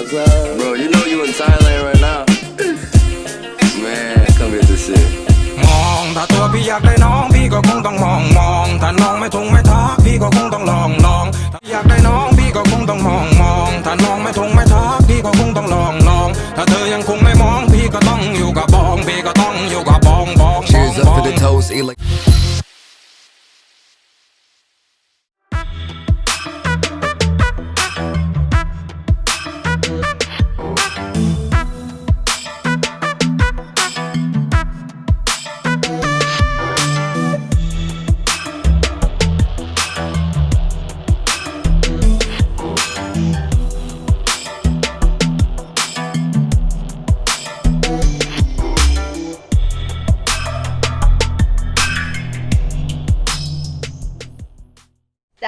what's up? Bro, you know you in Thailand right now. Man, come get this shit. มองถ้าตัวพี่อยากได้น้องพี่ก็คงต้องมองถ้าน้องไม่ทงไม่ทักพี่ก็คงต้องลองถ้าอยากได้น้องพี่ก็คงต้องมองถ้าน้องไม่ทงไม่ทักพี่ก็คงต้องลองถ้าเธอยังคงไม่มองพี่ก็ต้องอยู่กับบองพี่ก็ต้องอยู่กับบอง Cheers up for the toast, eat like.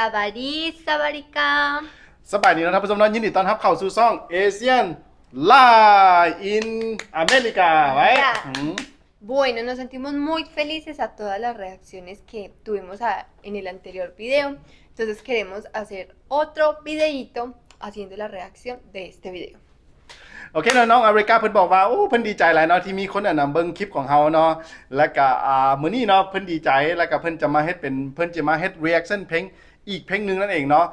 สวัสดีสวัสดีค่ะสบายดีนะครับผู้ชมน้องยินดีต้อนรับเข้าสู่ช่องเอเชียนไลน์อินอเมริกาไว้ Bueno, nos sentimos muy felices a todas las reacciones que tuvimos en el anterior video. Entonces queremos hacer otro videito haciendo la reacción de este video. โอเคน้องอเมริกาเพิ่นบอกว่าโอ้เพิ่นดีใจหลายเนาะที่มีคนเบิ่งคลิปของเฮาเนาะแล้วก็มื้อนี้เนาะเพิ่นดีใจแล้วก็เพิ่นจะมาเฮ็ด reaction เพลงอีกเพลงนึงนั่นเองเนาะ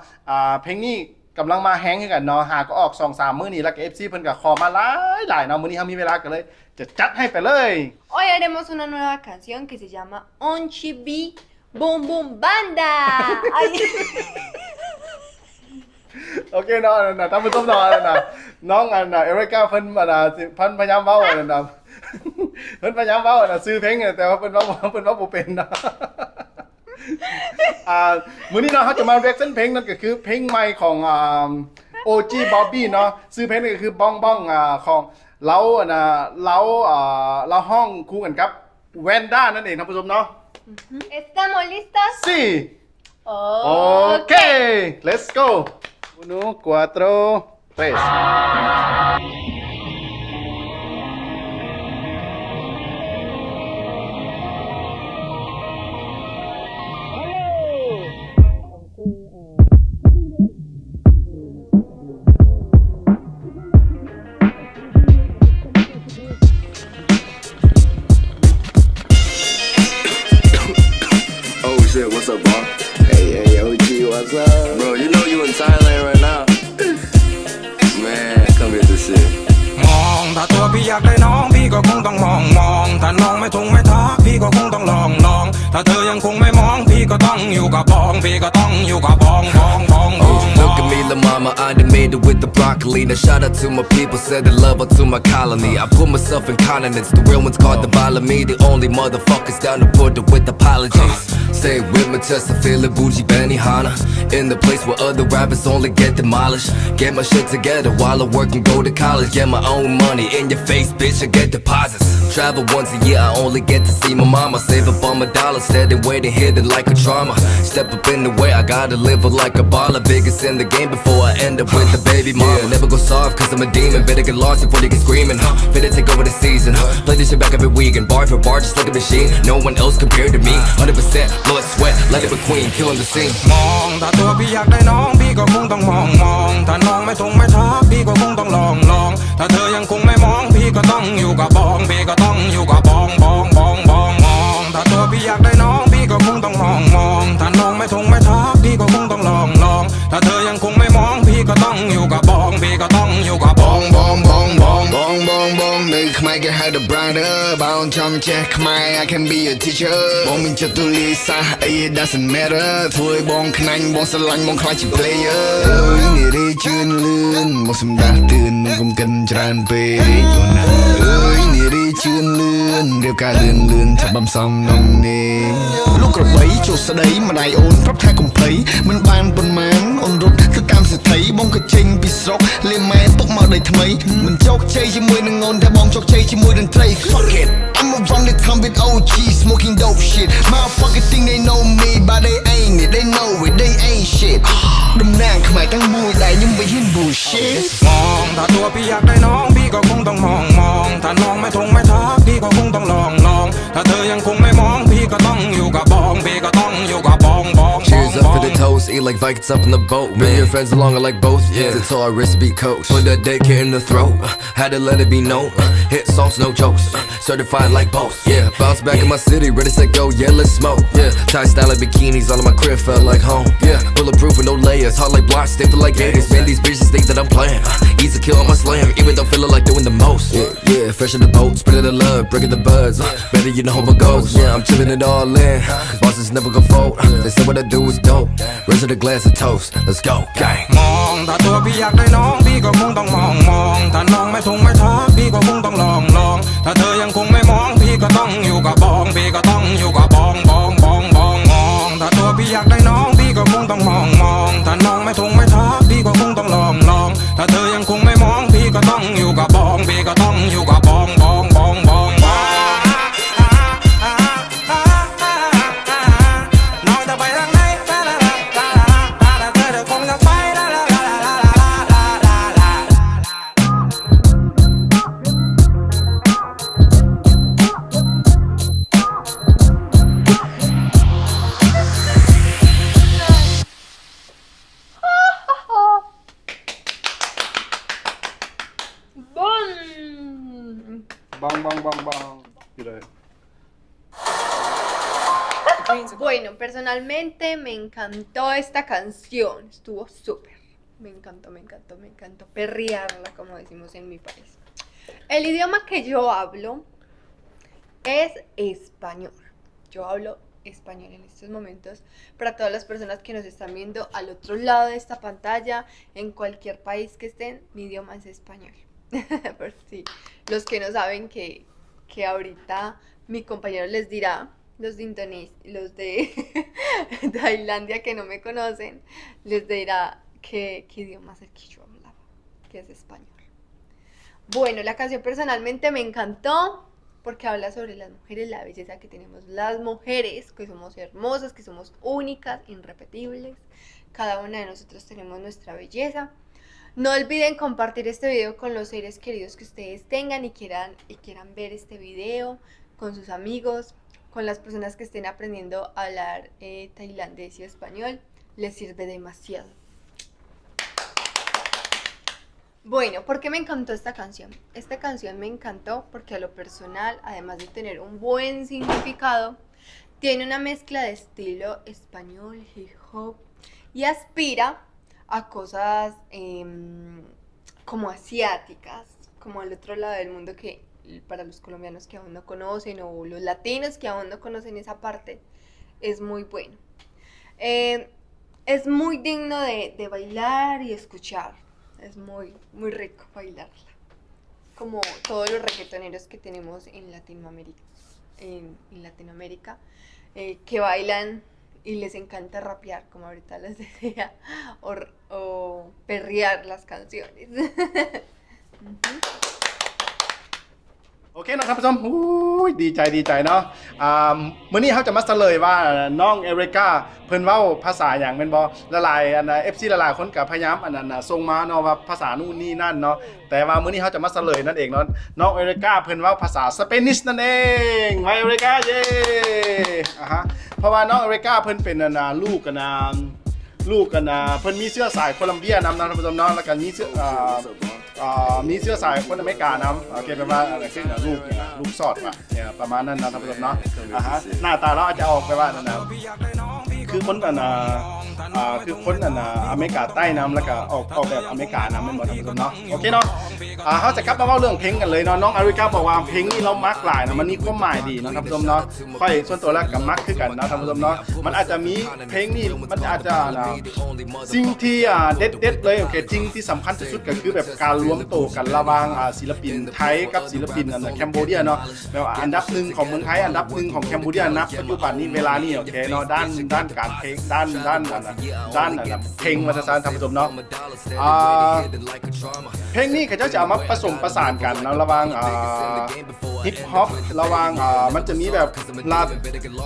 เพลงนี้กำลังมาแฮงคือกันเนาะหาก็ออก 2-3 มื้อนี้แล้วก็ FC เพิ่นก็ขอมาหลายเนาะมื้อนี้เฮามีเวลาก็เลยจะจัดให้ไปเลย Hoy haremos una nueva canción que se llama Onchibi Boom Boom Banda. Ay. โอเคเนาะท่านผู้ชมเนาะน้องเอริกาเพิ่นพยายามเว้าเพิ่นพยายามเว้าซื้อเพลงแต่ว่าเพิ่นเว้าบ่เป็นเนาะมื้อนี้เนาะเฮาจะมาเรียกเส้นเพลงนั่นก็คือเพลงใหม่ของOG Bobby เนาะชื่อเพลงก็คือบ้องของเราห้องคู่กันกับแวนด้านั่นเองท่านผู้ชมเนาะ ¿Estamos listos? Sí. Okay. Let's go. 1, 4, 3. Oh shit, what's up, bro? Hey, OG, what's up? Bro, you know you in Thailand right now. Man, come get this shit. มองถ้าตัวพี่อยากได้น้องพี่ก็คงต้องมองถ้าน้องไม่ทงไม่ทักพี่ก็คงต้องลองถ้าเธอยังคงไม่มองพี่ก็ต้องอยู่กับบองพี่ก็ต้องอยู่กับบอง Look at me, la mama, I done made it with the broccoli. Now shout out to my people, said the love out to my colony. I put myself in continents, the real ones called the bottom me. The only motherfuckers down the border with apologies. Say it with my chest, I feel it, bougie Benihana. In the place where other rappers only get demolished. Get my shit together while I work and go to college. Get my own money in your face, bitch, I get deposits. Travel once a year, I only get to see my mama. Save up all my dollars, steady waiting, hidden like a trauma. Step up in the way, I gotta live it like a baller. Biggest in the game before I end up with the baby mama. Yeah, never go soft, cause I'm a demon. Better get lost before they get screaming. Better take over the season. Play this shit back every weekend. Bar for bar, just like a machine. No one else compared to me. 100% blood, sweat, like a queen, killing the scene. มองถ้าตัวพี่อยากได้น้องพี่ก็คงต้องมองถ้าน้องไม่ทงไม่ทักพี่ก็คงต้องลองถ้าเธอยังคงไม่มองพี่ก็ต้องอยู่กับบองพี่ก็ต้องอยู่กับบองมองถ้าตัวพี่อยากได้น้องพี่ก็คงต้องมองถ้าน้องไม่ทงไม่ทักพี่ก็คงต้องลองถ้าเธอยังคงไม่มองพี่ก็ต้องอยู่กับบองพี่ก็ต้องอยู่กับบอง នៅខ្មែរគេហៅ the brother បើអូនចង់ចេះខ្មែរ I can be a teacher បងមានចិត្តទូលាយសាសអី doesn't matter ធ្វើឲ្យបងខ្នាញ់បងស្រឡាញ់បងខ្លាចជា player អើយនារីជឿនលឿនមកសម្ដាស់ទឿនកុំកិនច្រើនពេកកូនណាអើយនារីជឿនលឿនរៀបការលឿនថាបំសំនំនេះលោកក្របីចូលស្ដីម្ដាយអូនប្រាប់ថាកុំភ័យមិនបានប៉ុន្មានអូនរត់ទៅតាមសេដ្ឋីបងក៏ចេញពីស្រុកលេម៉ែទុកមកដីថ្មីមិនជោគជ័យជាមួយនឹងអូនតែបងជោគជ័យជាមួយតន្ត្រី Fuck it I'm a run the time with OG smoking dope shit motherfucker think they know me but they ain't it they know it they ain't shit តំណាងខ្មែរទាំងមួយដែលខ្ញុំមិនហ៊ាន bullshit มองถ้าตัวพี่อยากได้น้องพี่ก็คงต้องมองถ้าน้องไม่ทงไม่ทักพี่ก็คงต้องลองถ้าเธอยังคงไม่มองพี่ก็ต้องอยู่กับบองพี่ก็ต้องอยู่กับบอง Cheers up for the toast, eat like Vikings up in the boat. Bring your friends along, I like both. Yeah, the tourist be coach. Put that daycare in the throat. Had to let it be known. Hit songs, no jokes. Certified like both. Yeah, bounce back in my city, ready, set, go. Yeah, let's smoke. Yeah, tie style like bikinis, all of my crib felt like home. Yeah, bulletproof with no layers, hard like blocks, stay for like 80s. Man, these bitches think that I'm playing. Easy kill on my slam, even though feeling like doing the most. Yeah, fresh in the boat, spreading the love, breaking the buzz. Better you know how it goes. Yeah, I'm chilling it all in. Cause bosses never go fold. They say what I do is dope. Raise a glass of toast. Let's go, gang. มองถ้าตัวพี่อยากได้น้องพี่ก็คงต้องมองถ้าน้องไม่ทงไม่ทักพี่ก็คงต้องลองถ้าเธอยังคงไม่มองพี่ก็ต้องอยู่กับบองพี่ก็ต้องอยู่กับบองมองถ้าตัวพี่อยากได้น้องพี่ก็คงต้องมองถ้าน้องไม่ทงไม่ทักพี่ก็คงต้องลองถ้าเธอยังคงไม่มองพี่ก็ต้องอยู่กับบองพี่ก็ต้องอยู่กับบองน้องจะไปทางไหนเธอคงจะไปbang. You know. Bueno, personalmente me encantó esta canción, estuvo súper, me encantó perrearla, como decimos en mi país. El idioma que yo hablo es español, yo hablo español en estos momentos. Para todas las personas que nos están viendo al otro lado de esta pantalla, en cualquier país que estén, mi idioma es español. Por si los que no saben que ahorita mi compañero les dirá, los de Indonesia, los de Tailandia que no me conocen, les dirá qué idioma es el que yo hablaba, que es español. Bueno, la canción personalmente me encantó porque habla sobre las mujeres, la belleza que tenemos las mujeres, que somos hermosas, que somos únicas, irrepetibles. Cada una de nosotros tenemos nuestra belleza. No olviden compartir este video con los seres queridos que ustedes tengan y quieran ver este video, con sus amigos, con las personas que estén aprendiendo a hablar tailandés y español. Les sirve demasiado. Bueno, ¿por qué me encantó esta canción? Esta canción me encantó porque a lo personal, además de tener un buen significado, tiene una mezcla de estilo español, hip hop y aspira a cosas como asiáticas, como al otro lado del mundo que para los colombianos que aún no conocen o los latinos que aún no conocen esa parte, es muy bueno. Es muy digno de bailar y escuchar, es muy rico bailarla, como todos los reggaetoneros que tenemos en Latinoamérica, que bailan y les encanta rapear, como ahorita les decía, o perrear las canciones. โอเคนะครับผู้ชมดีใจเนาะมื้อนี้เขาจะมาเฉลยว่าน้องเอริกาเพิ่นเว้าภาษาหยังแม่นบ่ละลายFC ละลายคนก็พยายามส่งมาเนาะว่าภาษานู่นนี่นั่นเนาะแต่ว่ามื้อนี้เขาจะมาเฉลยนั่นเองเนาะน้องเอริกาเพิ่นเว้าภาษาสเปนิชนั่นเองไว้เอริกาเย้เพราะว่าน้องเอริกาเพิ่นเป็นลูกเพิ่นมีเชื้อสายโคลัมเบียนำท่านผู้ชมเนาะแล้วก็มีเชื้อสายคนอเมริกานำโอเคประมาณอะไรคือลูกสอดว่ะเนี่ยประมาณนั้นนะท่านผู้ชมเนาะหน้าตาเราอาจจะออกไปว่าคือคนคือคนอเมริกาใต้นำแล้วก็ออกแบบอเมริกานำเป็นหมดท่านผู้ชมเนาะโอเคเนาะเขาจะกลับมาเล่าเรื่องเพลงกันเลยเนาะน้องอาริกาบอกว่าเพลงนี้เรามักหลายนะมันมีความหมายดีนะท่านผู้ชมเนาะค่อยส่วนตัวแล้วกับมักคือกันนะท่านผู้ชมเนาะมันอาจจะมีเพลงนี้มันอาจจะสิ่งที่เด็ดเลยโอเคจริงที่สำคัญที่สุดก็คือแบบการรวมตัวกันระหว่างศิลปินไทยกับศิลปินแคนเบเดียเนาะแบบอันดับหนึ่งของเมืองไทยอันดับหนึ่งของแคนเบเดียนับปัจจุบันนี้เวลานี้โอเคเนาะด้านการเพลงด้านเพลงวัฒนธรรมท่านผู้ชมเนาะเพลงนี้เขาจะเอามาผสมประสานกันนะระหว่างฮิปฮอประหว่างมันจะมีแบบ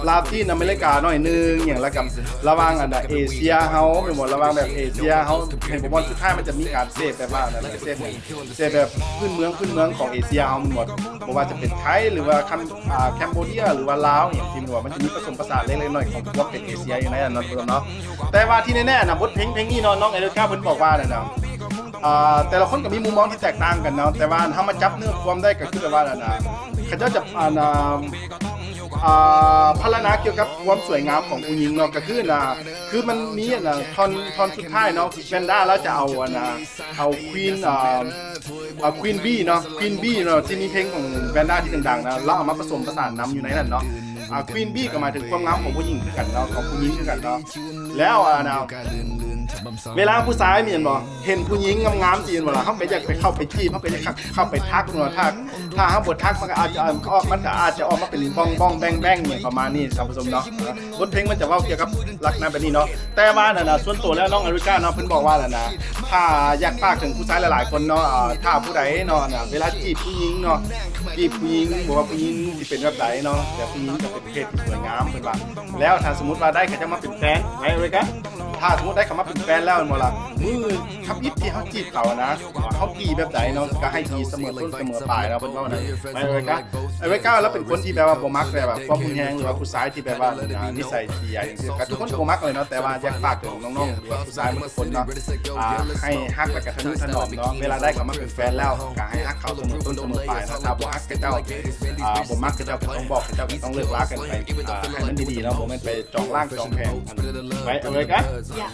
ลาตินอเมริกาหน่อยนึงอย่างละกับระหว่างเอเชียเฮาเป็นหมดระหว่างแบบเอเชียเฮาเพลงบอลสุดท้ายมันจะมีการเซฟแบบว่าอะไรเซฟแบบขึ้นเมืองของเอเชียเฮาหมดเพราะว่าจะเป็นไทยหรือว่าแคนเบเดียหรือว่าลาวอย่างที่มันว่ามันจะมีผสมผสานเล็กๆน้อยๆของพวกเป็นเอเชียอย่างนั้นเนาะ แต่ว่าที่แน่ๆนะบทเพลงนี้เนาะน้องเอริก้าเพิ่นบอกว่าเนี่ยนะแต่ละคนก็มีมุมมองที่แตกต่างกันเนาะแต่ว่าถ้ามาจับเนื้อความได้ก็คือแบบว่าน่ะนะเขาจะพรรณนาเกี่ยวกับความสวยงามของผู้หญิงเนาะก็คือคือมันมีท่อนสุดท้ายเนาะแวนด้าแล้วจะเอาควีนบี้เนาะควีนบี้เนาะที่มีเพลงของแวนด้าที่ดังๆนะแล้วเอามาผสมผสานนำอยู่ในนั้นเนาะควีนบี้ก็หมายถึงความงามของผู้หญิงคือกันเนาะของผู้หญิงคือกันเนาะแล้วเวลาผู้ชายมีเห็นผู้หญิงงามๆจีนเวลาเขาไปอยากไปเข้าไปจีบเขาไปเข้าไปทักเนาะถ้าเขาบททักมันก็อาจจะออกมาเป็นบ้องแบงเนี่ยประมาณนี้ท่านผู้ชมเนาะบทเพลงมันจะเว้าเกี่ยวกับลักษณะแบบนี้เนาะแต่ว่าส่วนตัวแล้วน้องอริก้าเนาะเพิ่นบอกว่าถ้าอยากฝากถึงผู้ชายหลายๆคนเนาะถ้าผู้ใดเนาะเวลาจีบผู้หญิงเนาะจีบผู้หญิงบอกว่าผู้หญิงที่เป็นแบบไหนเนาะแต่ผู้หญิงจะเป็นเพศที่สวยงามเพิ่นว่าแล้วถ้าสมมุติว่าได้เขาจะมาเป็นแฟนไว้เลยกันถ้าสมมุติได้เขามาเป็นแฟนแล้วบ่ล่ะมือทับอิฐที่เขาจีบเขานะเขาดีแบบไหนเนาะก็ให้ดีเสมอต้นเสมอปลายเนาะเพิ่นว่านะไว้เลยกันไว้ก้าวแล้วเป็นคนที่แบบว่าบ่มักแบบความผู้แฮงหรือว่าผู้ชายที่แบบว่านิสัยที่ใหญ่อย่างเงี้ยก็ทุกคนก็บ่มักเลยเนาะแต่ว่าอยากฝากถึงน้องๆหรือว่าผู้ชายทุกคนเนาะให้ฮักและก็ทนุถนอมเนาะเวลาได้เขามาเป็นแฟนแล้วก็ให้ฮักเขาเสมอต้นเสมอปลายนะถ้าบ่ฮักก็เจ้าบ่มักก็เจ้าก็ต้องบอกเจ้าก็ต้องเลิกรักกันไปให้มันดีๆเนาะบ่แม่นไปจองร่างจองแพงไว้เอาเลยกัน Ya.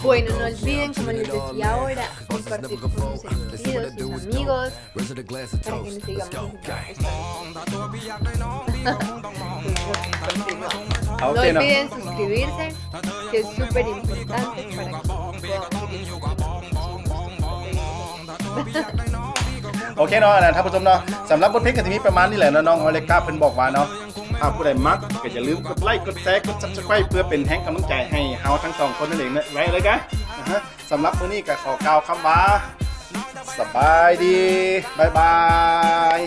Bueno, no olviden, como les decía ahora, compartir con sus sentidos, sus amigos, para que nos sigamos No olviden suscribirse, que es súper importante para que podamos seguir โอเคเนาะท่านผู้ชมเนาะสำหรับบทเพลงก็จะมีประมาณนี้แหละเนาะน้องอเล็กก้าเพิ่นบอกว่าเนาะถ้าผู้ใดมักก็อย่าลืมกดไลค์กดแชร์กด Subscribe เพื่อเป็นแรงกำลังใจให้เฮาทั้งสองคนนั่นเองนะไว้เลยกันนะฮะสำหรับมื้อนี้ก็ขอกล่าวคำว่าสบายดีบ๊ายบาย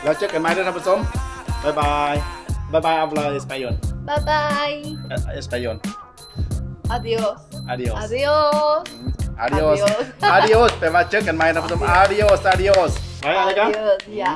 แล้วเจอกันใหม่ด้วยท่านผู้ชมบ๊ายบายhabla español Bye bye. español Adiós. adiós Adiós. adiós adiós แปลว่าเจอกันใหม่ท่านผู้ชม adiós ไว้อะไรกัน Adiós. Ya.